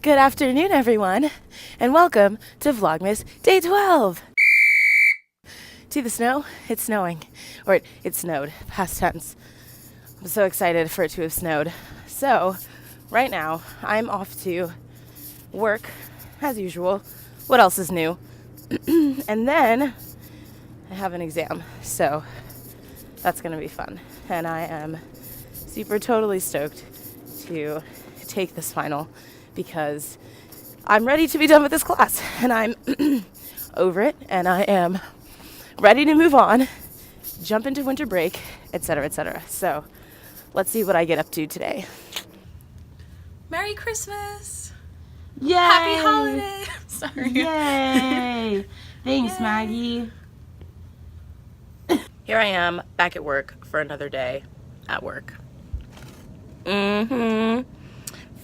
Good afternoon, everyone, and welcome to Vlogmas Day 12. See the snow? It's snowing. Or it snowed, past tense. I'm so excited for it to have snowed. So, right now, I'm off to work, as usual. What else is new? And then, I have an exam, so that's going to be fun. And I am super totally stoked to take this final because I'm ready to be done with this class and I'm over it and I am ready to move on, jump into winter break, etc., etc. So let's see what I get up to today. Merry Christmas! Yay! Happy holidays! Sorry. Yay! Thanks, Yay. Maggie. Here I am back at work for another day at work.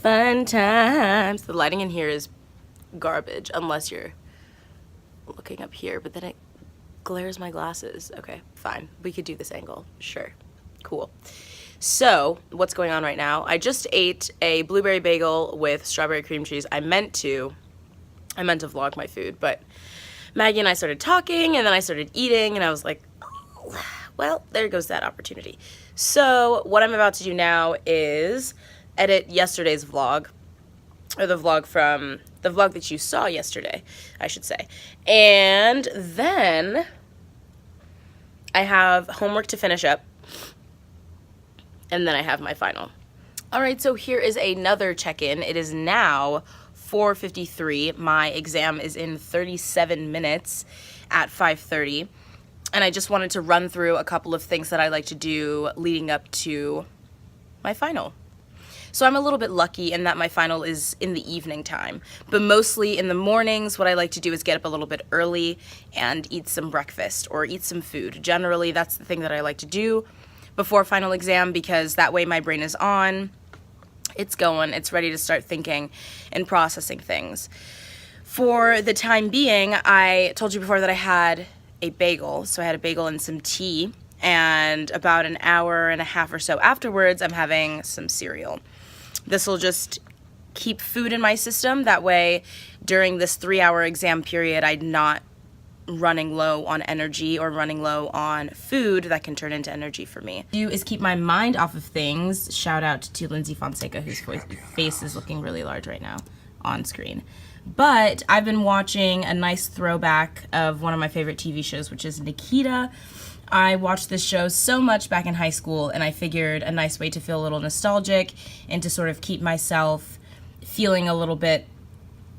Fun times. The lighting in here is garbage unless you're looking up here, but then it glares my glasses. Okay, fine. We could do this angle. Sure. Cool. So, what's going on right now? I just ate a blueberry bagel with strawberry cream cheese. I meant to vlog my food, but Maggie and I started talking and then I started eating and I was like, oh, well, there goes that opportunity. So, what I'm about to do now is edit yesterday's vlog, or the vlog that you saw yesterday, I should say. And then I have homework to finish up, and then I have my final. All right, so here is another check-in. It is now 4:53. My exam is in 37 minutes at 5:30. And I just wanted to run through a couple of things that I like to do leading up to my final. So I'm a little bit lucky in that my final is in the evening time, but mostly in the mornings, what I like to do is get up a little bit early and eat some breakfast or eat some food. Generally, that's the thing that I like to do before final exam because that way my brain is on, it's going, it's ready to start thinking and processing things. For the time being, I told you before that I had a bagel, so I had a bagel and some tea, and about an hour and a half or so afterwards, I'm having some cereal. This will just keep food in my system. That way, during this 3-hour exam period, I'm not running low on energy or running low on food that can turn into energy for me. Do is keep my mind off of things. Shout out to Lindsay Fonseca, whose face is looking really large right now on screen. But I've been watching a nice throwback of one of my favorite TV shows, which is Nikita. I watched this show so much back in high school, and I figured a nice way to feel a little nostalgic and to sort of keep myself feeling a little bit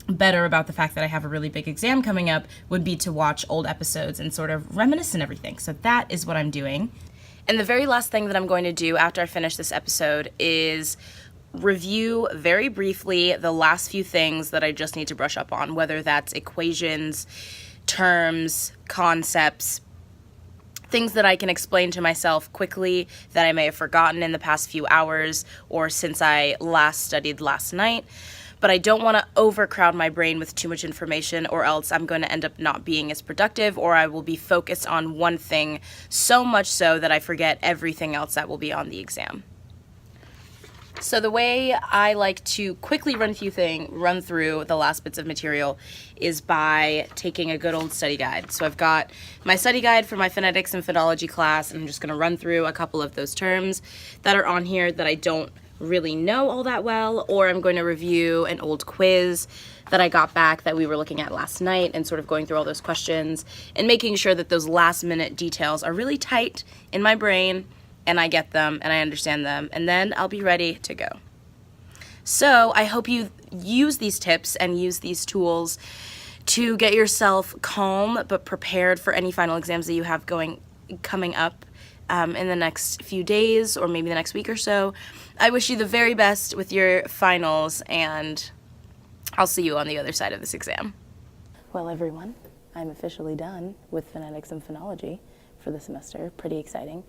better about the fact that I have a really big exam coming up would be to watch old episodes and sort of reminisce and everything. So that is what I'm doing. And the very last thing that I'm going to do after I finish this episode is review very briefly the last few things that I just need to brush up on, whether that's equations, terms, concepts, things that I can explain to myself quickly that I may have forgotten in the past few hours or since I last studied last night. But I don't want to overcrowd my brain with too much information or else I'm going to end up not being as productive or I will be focused on one thing so much so that I forget everything else that will be on the exam. So the way I like to quickly run through the last bits of material is by taking a good old study guide. So I've got my study guide for my phonetics and phonology class, and I'm just going to run through a couple of those terms that are on here that I don't really know all that well, or I'm going to review an old quiz that I got back that we were looking at last night and sort of going through all those questions and making sure that those last minute details are really tight in my brain and I get them and I understand them, and then I'll be ready to go. So I hope you use these tips and use these tools to get yourself calm but prepared for any final exams that you have coming up in the next few days or maybe the next week or so. I wish you the very best with your finals, and I'll see you on the other side of this exam. Well, everyone, I'm officially done with phonetics and phonology for the semester. Pretty exciting.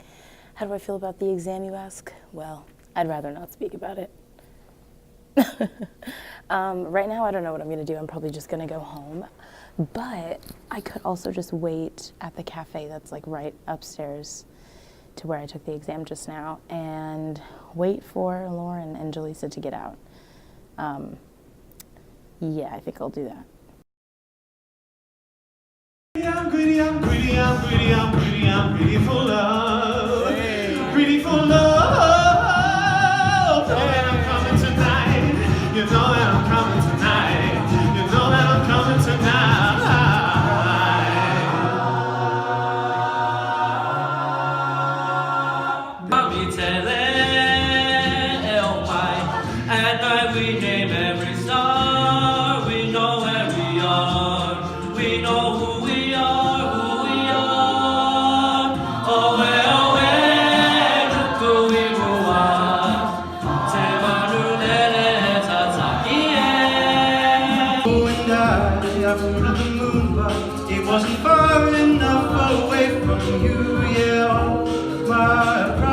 How do I feel about the exam, you ask? Well, I'd rather not speak about it. Right now, I don't know what I'm going to do. I'm probably just going to go home. But I could also just wait at the cafe that's like right upstairs to where I took the exam just now and wait for Lauren and Jaleesa to get out. Yeah, I think I'll do that. I'm greedy, I'm greedy, I'm greedy, I'm greedy, I'm greedy for love. Greedy for love. You know that I'm coming tonight. You know that I'm coming tonight. You know that I'm coming tonight. Mommy tell at night we name every star. We know where we are. We know who we are, who we are. Oh, where, look who we are. 제발을 내려사사기에. Oh, and I flew to the moon, but it wasn't far enough away from you. Yeah, all my